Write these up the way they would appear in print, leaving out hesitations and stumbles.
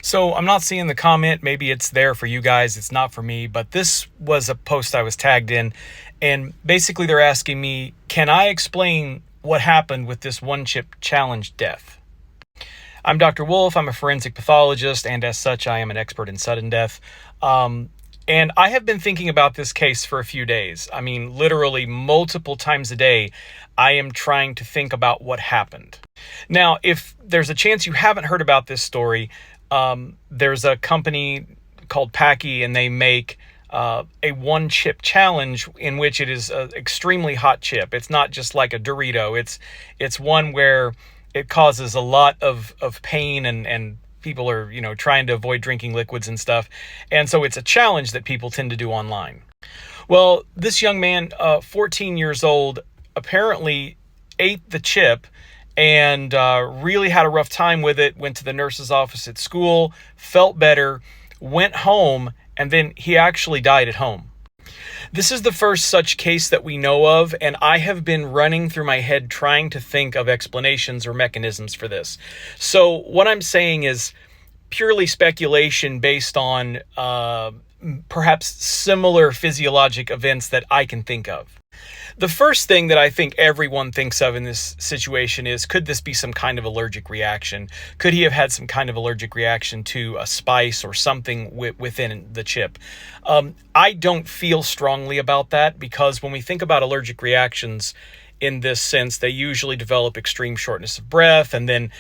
So I'm not seeing the comment. Maybe it's there for you guys. It's not for me. But this was a post I was tagged in. And basically they're asking me, can I explain what happened with this one chip challenge death? I'm Dr. Wolf. I'm a forensic pathologist. And as such, I am an expert in sudden death. And I have been thinking about this case for a few days. I mean, literally multiple times a day, I am trying to think about what happened. Now, if there's a chance you haven't heard about this story, there's a company called Paqui, and they make a one chip challenge in which it is an extremely hot chip. It's not just like a Dorito. It's one where it causes a lot of pain and people are, trying to avoid drinking liquids and stuff. And so it's a challenge that people tend to do online. Well, this young man, 14 years old, apparently ate the chip and really had a rough time with it, went to the nurse's office at school, felt better, went home, and then he actually died at home. This is the first such case that we know of, and I have been running through my head trying to think of explanations or mechanisms for this. So what I'm saying is purely speculation based on perhaps similar physiologic events that I can think of. The first thing that I think everyone thinks of in this situation is, could this be some kind of allergic reaction? Could he have had some kind of allergic reaction to a spice or something within the chip? I don't feel strongly about that, because when we think about allergic reactions in this sense, they usually develop extreme shortness of breath, and then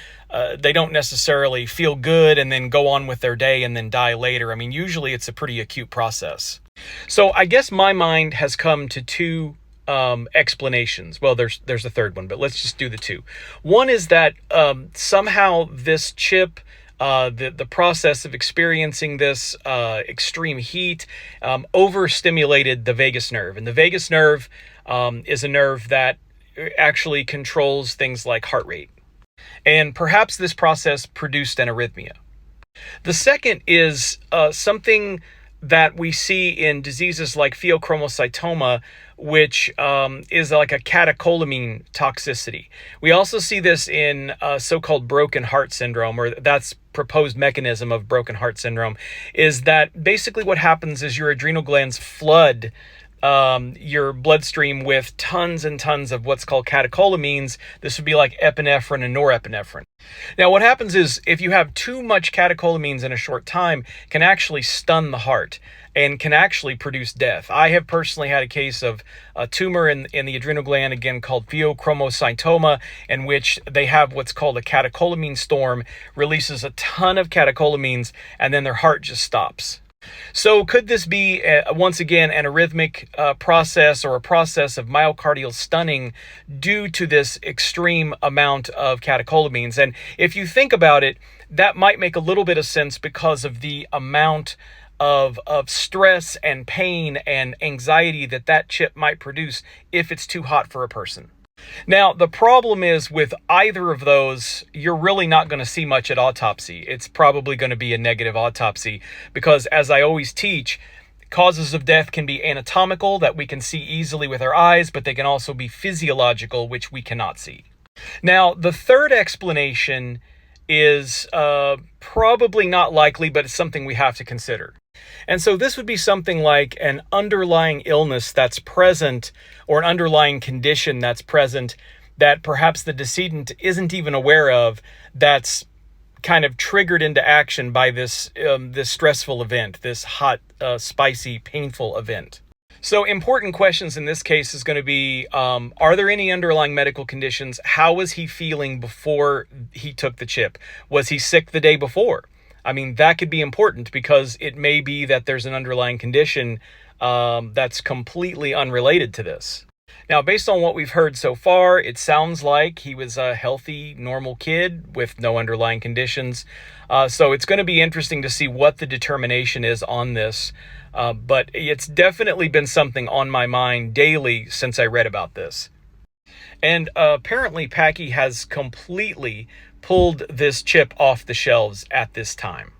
they don't necessarily feel good and then go on with their day and then die later. I mean, usually it's a pretty acute process. So I guess my mind has come to two explanations. Well, there's a third one, but let's just do the two. One is that somehow this chip, the process of experiencing this extreme heat overstimulated the vagus nerve. And the vagus nerve is a nerve that actually controls things like heart rate. And perhaps this process produced an arrhythmia. The second is something that we see in diseases like pheochromocytoma, which is like a catecholamine toxicity. We also see this in so-called broken heart syndrome, or that's proposed mechanism of broken heart syndrome, is that basically what happens is your adrenal glands flood your bloodstream with tons and tons of what's called catecholamines. This would be like epinephrine and norepinephrine. Now, what happens is if you have too much catecholamines in a short time, can actually stun the heart and can actually produce death. I have personally had a case of a tumor in the adrenal gland, again called pheochromocytoma, in which they have what's called a catecholamine storm, releases a ton of catecholamines, and then their heart just stops. So could this be, once again, an arrhythmic process or a process of myocardial stunning due to this extreme amount of catecholamines? And if you think about it, that might make a little bit of sense because of the amount of stress and pain and anxiety that chip might produce if it's too hot for a person. Now, the problem is with either of those, you're really not going to see much at autopsy. It's probably going to be a negative autopsy because, as I always teach, causes of death can be anatomical, that we can see easily with our eyes, but they can also be physiological, which we cannot see. Now, the third explanation is probably not likely, but it's something we have to consider. And so this would be something like an underlying illness that's present, or an underlying condition that's present that perhaps the decedent isn't even aware of, that's kind of triggered into action by this stressful event, this hot, spicy, painful event. So important questions in this case is going to be, are there any underlying medical conditions? How was he feeling before he took the chip? Was he sick the day before? I mean, that could be important because it may be that there's an underlying condition that's completely unrelated to this. Now, based on what we've heard so far, it sounds like he was a healthy, normal kid with no underlying conditions. So it's going to be interesting to see what the determination is on this. But it's definitely been something on my mind daily since I read about this. And apparently Paqui has completely pulled this chip off the shelves at this time.